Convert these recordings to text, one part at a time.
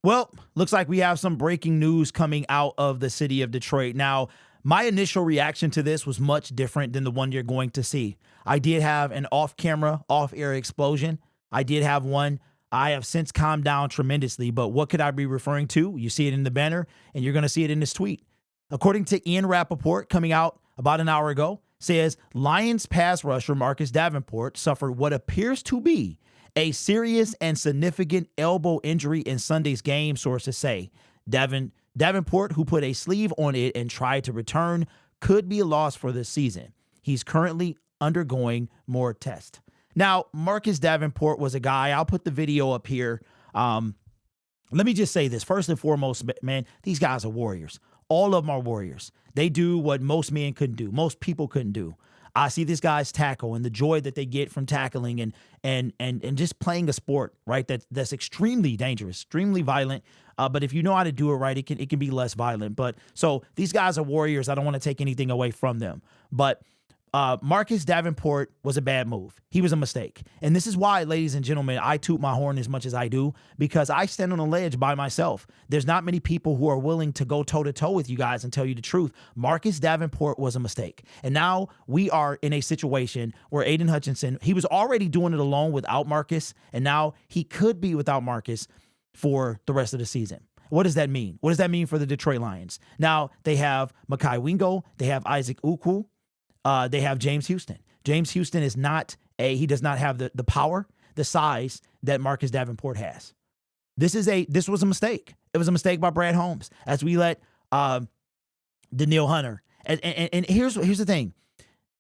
Well, looks like we have some breaking news coming out of the city of Detroit. Now, my initial reaction to this was much different than the one you're going to see. I did have an off-camera, off-air explosion. I did have one. I have since calmed down tremendously, but what could I be referring to? You see it in the banner, and you're going to see it in this tweet. According to Ian Rappaport, coming out about an hour ago, says Lions pass rusher Marcus Davenport suffered what appears to be a serious and significant elbow injury in Sunday's game, sources say. Davenport, who put a sleeve on it and tried to return, could be lost for this season. He's currently undergoing more tests. Now, Marcus Davenport was a guy, I'll put the video up here. Let me just say this. First and foremost, man, these guys are warriors. All of them are warriors. They do what most men couldn't do, most people couldn't do. I see this guy's tackle and the joy that they get from tackling and just playing a sport, right? That's extremely dangerous, extremely violent. But if you know how to do it right, it can be less violent. But so these guys are warriors. I don't want to take anything away from them. But Marcus Davenport was a bad move. He was a mistake. And this is why, ladies and gentlemen, I toot my horn as much as I do, because I stand on a ledge by myself. There's not many people who are willing to go toe-to-toe with you guys and tell you the truth. Marcus Davenport was a mistake. And now we are in a situation where Aiden Hutchinson, he was already doing it alone without Marcus, and now he could be without Marcus for the rest of the season. What does that mean? What does that mean for the Detroit Lions? Now, they have Mekhi Wingo. They have Isaac Ukwu. They have James Houston. James Houston is he does not have the power, the size that Marcus Davenport has. This was a mistake. It was a mistake by Brad Holmes as we let Danielle Hunter. And here's the thing.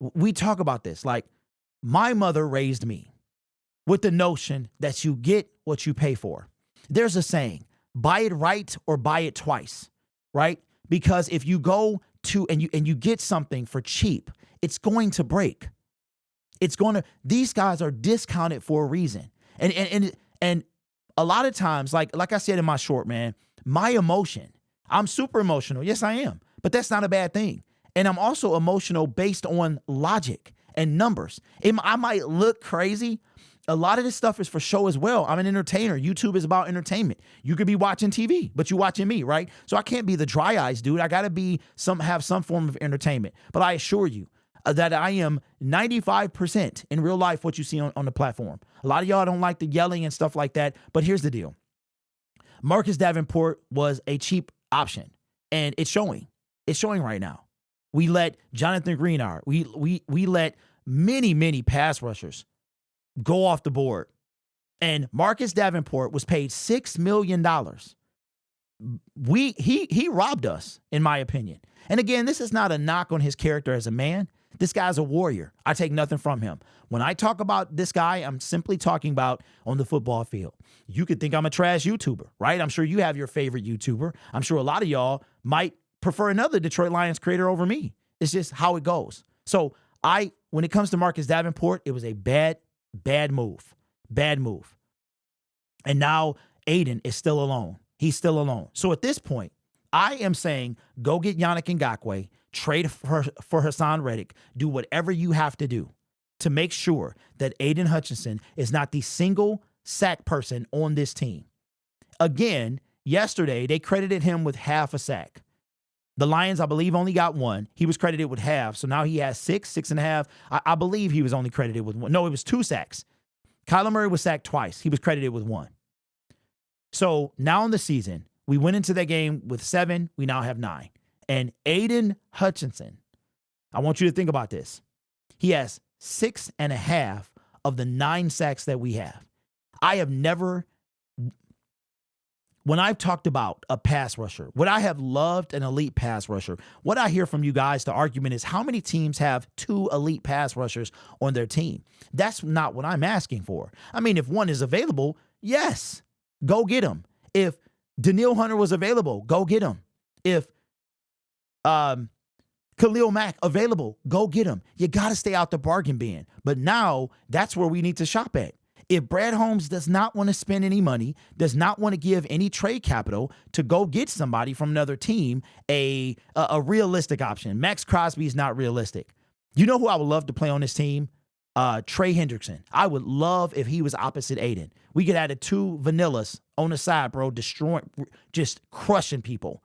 We talk about this. Like, my mother raised me with the notion that you get what you pay for. There's a saying, buy it right or buy it twice, right? Because if you go to and you get something for cheap, it's going to break. These guys are discounted for a reason. And a lot of times, like I said in my short, man, my emotion, I'm super emotional. Yes, I am. But that's not a bad thing. And I'm also emotional based on logic and numbers. I might look crazy. A lot of this stuff is for show as well. I'm an entertainer. YouTube is about entertainment. You could be watching TV, but you're watching me, right? So I can't be the dry eyes dude. I got to have some form of entertainment. But I assure you that I am 95% in real life what you see on the platform. A lot of y'all don't like the yelling and stuff like that. But here's the deal. Marcus Davenport was a cheap option, and it's showing. It's showing right now. We let Jonathan Greenard, we let many pass rushers go off the board. And Marcus Davenport was paid $6 million. He robbed us, in my opinion. And again, this is not a knock on his character as a man. This guy's a warrior. I take nothing from him. When I talk about this guy, I'm simply talking about on the football field. You could think I'm a trash YouTuber, right? I'm sure you have your favorite YouTuber. I'm sure a lot of y'all might prefer another Detroit Lions creator over me. It's just how it goes. So when it comes to Marcus Davenport, it was a bad move. Bad move. And now Aiden is still alone. He's still alone. So at this point, I am saying go get Yannick Ngakoue, trade for Hassan Reddick, do whatever you have to do to make sure that Aiden Hutchinson is not the single sack person on this team. Again, yesterday, they credited him with half a sack. The Lions, I believe, only got one. He was credited with half. So now he has 6.5. I believe he was only credited with one. No, it was 2 sacks. Kyler Murray was sacked twice. He was credited with 1. So now in the season, we went into that game with 7. We now have 9. And Aiden Hutchinson, I want you to think about this. He has 6.5 of the 9 sacks that we have. I have never, when I've talked about a pass rusher, what I have loved an elite pass rusher, what I hear from you guys, the argument is how many teams have 2 elite pass rushers on their team? That's not what I'm asking for. I mean, if one is available, yes, go get him. If Danielle Hunter was available, go get him. If Khalil Mack available, go get him. You got to stay out the bargain bin. But now that's where we need to shop at. If Brad Holmes does not want to spend any money, does not want to give any trade capital to go get somebody from another team, a realistic option. Max Crosby is not realistic. You know who I would love to play on this team? Trey Hendrickson. I would love if he was opposite Aiden. We could add 2 vanillas on the side, bro, destroying, just crushing people.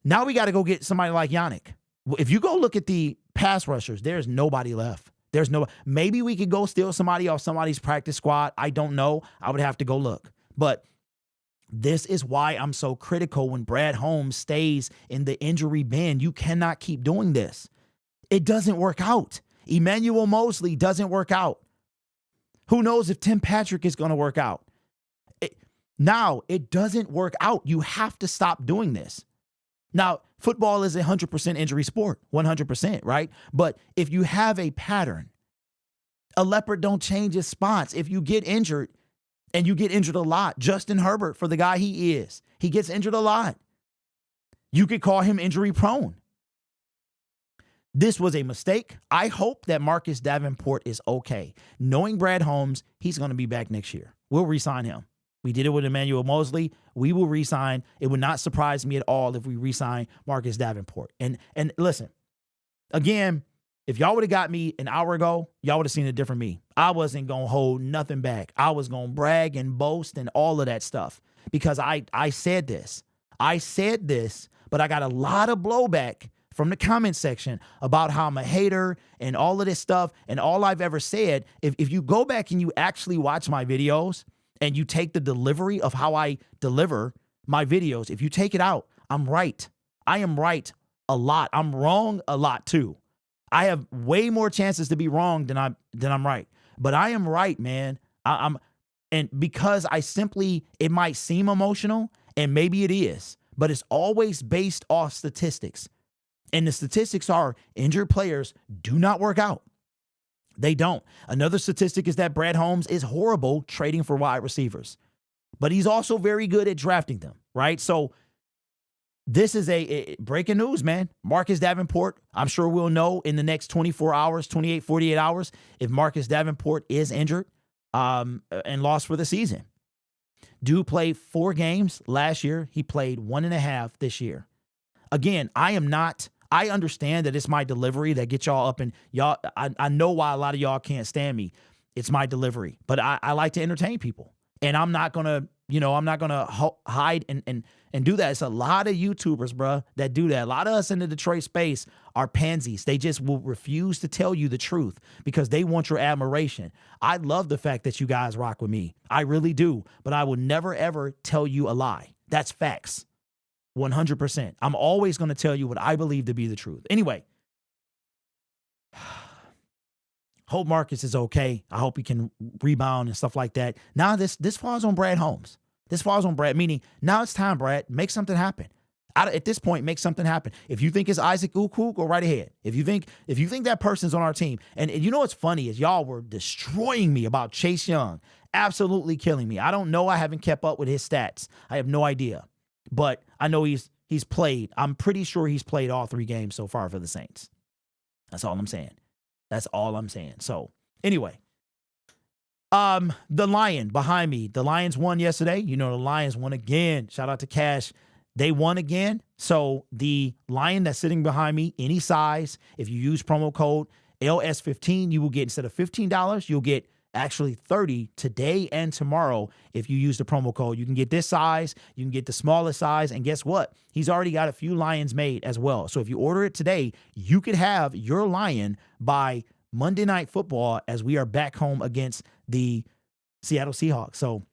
Now we got to go get somebody like Yannick. If you go look at the pass rushers, there's nobody left. There's no, maybe we could go steal somebody off somebody's practice squad. I don't know. I would have to go look. But this is why I'm so critical when Brad Holmes stays in the injury bin. You cannot keep doing this. It doesn't work out. Emmanuel Mosley doesn't work out. Who knows if Tim Patrick is going to work out? Now, it doesn't work out. You have to stop doing this. Now, football is a 100% injury sport, 100%, right? But if you have a pattern, a leopard don't change his spots. If you get injured, and you get injured a lot, Justin Herbert, for the guy he is, he gets injured a lot. You could call him injury prone. This was a mistake. I hope that Marcus Davenport is okay. Knowing Brad Holmes, he's going to be back next year. We'll re-sign him. We did it with Emmanuel Mosley. We will re-sign. It would not surprise me at all if we re-sign Marcus Davenport. And listen, again, if y'all would have got me an hour ago, y'all would have seen a different me. I wasn't going to hold nothing back. I was going to brag and boast and all of that stuff because I said this. I said this, but I got a lot of blowback from the comment section about how I'm a hater and all of this stuff. And all I've ever said, if you go back and you actually watch my videos and you take the delivery of how I deliver my videos, if you take it out, I'm right. I am right a lot. I'm wrong a lot too. I have way more chances to be wrong than I'm right. But I am right, man. And because it might seem emotional, and maybe it is, but it's always based off statistics. And the statistics are injured players do not work out. They don't. Another statistic is that Brad Holmes is horrible trading for wide receivers, but he's also very good at drafting them, right? So this is a breaking news, man. Marcus Davenport, I'm sure we'll know in the next 24 hours, 28, 48 hours, if Marcus Davenport is injured and lost for the season. Dude played 4 games last year. He played 1.5 this year. Again, I understand that it's my delivery that gets y'all up, and y'all, I know why a lot of y'all can't stand me. It's my delivery, but I like to entertain people, and I'm not going to, hide and do that. It's a lot of YouTubers, bro, that do that. A lot of us in the Detroit space are pansies. They just will refuse to tell you the truth because they want your admiration. I love the fact that you guys rock with me. I really do, but I will never, ever tell you a lie. That's facts. 100%. I'm always going to tell you what I believe to be the truth. Anyway, hope Marcus is okay. I hope he can rebound and stuff like that. Now this falls on Brad Holmes. This falls on Brad, meaning now it's time, Brad, make something happen. At this point, make something happen. If you think it's Isaac Ukwu, go right ahead. If you think that person's on our team, and you know what's funny is y'all were destroying me about Chase Young, absolutely killing me. I don't know. I haven't kept up with his stats. I have no idea. But I know he's played. I'm pretty sure he's played all 3 games so far for the Saints. That's all I'm saying. That's all I'm saying. So anyway, the Lion behind me. The Lions won yesterday. You know, the Lions won again. Shout out to Cash. They won again. So the Lion that's sitting behind me, any size, if you use promo code LS15, you will get, instead of $15, you'll get actually $30 today and tomorrow. If you use the promo code, you can get this size, you can get the smallest size, and guess what? He's already got a few Lions made as well. So if you order it today, you could have your Lion by Monday Night Football as we are back home against the Seattle Seahawks. So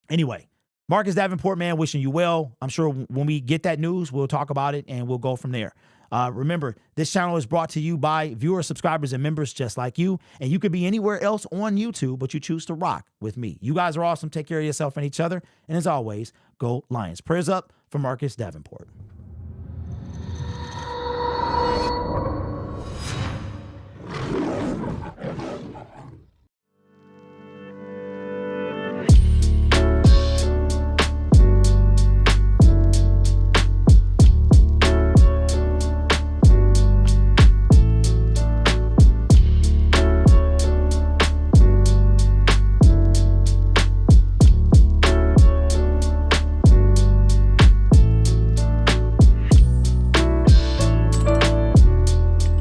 anyway, Marcus Davenport, man, wishing you well. I'm sure when we get that news, we'll talk about it and we'll go from there. Remember, this channel is brought to you by viewers, subscribers, and members just like you. And you could be anywhere else on YouTube, but you choose to rock with me. You guys are awesome. Take care of yourself and each other. And as always, go Lions. Prayers up for Marcus Davenport.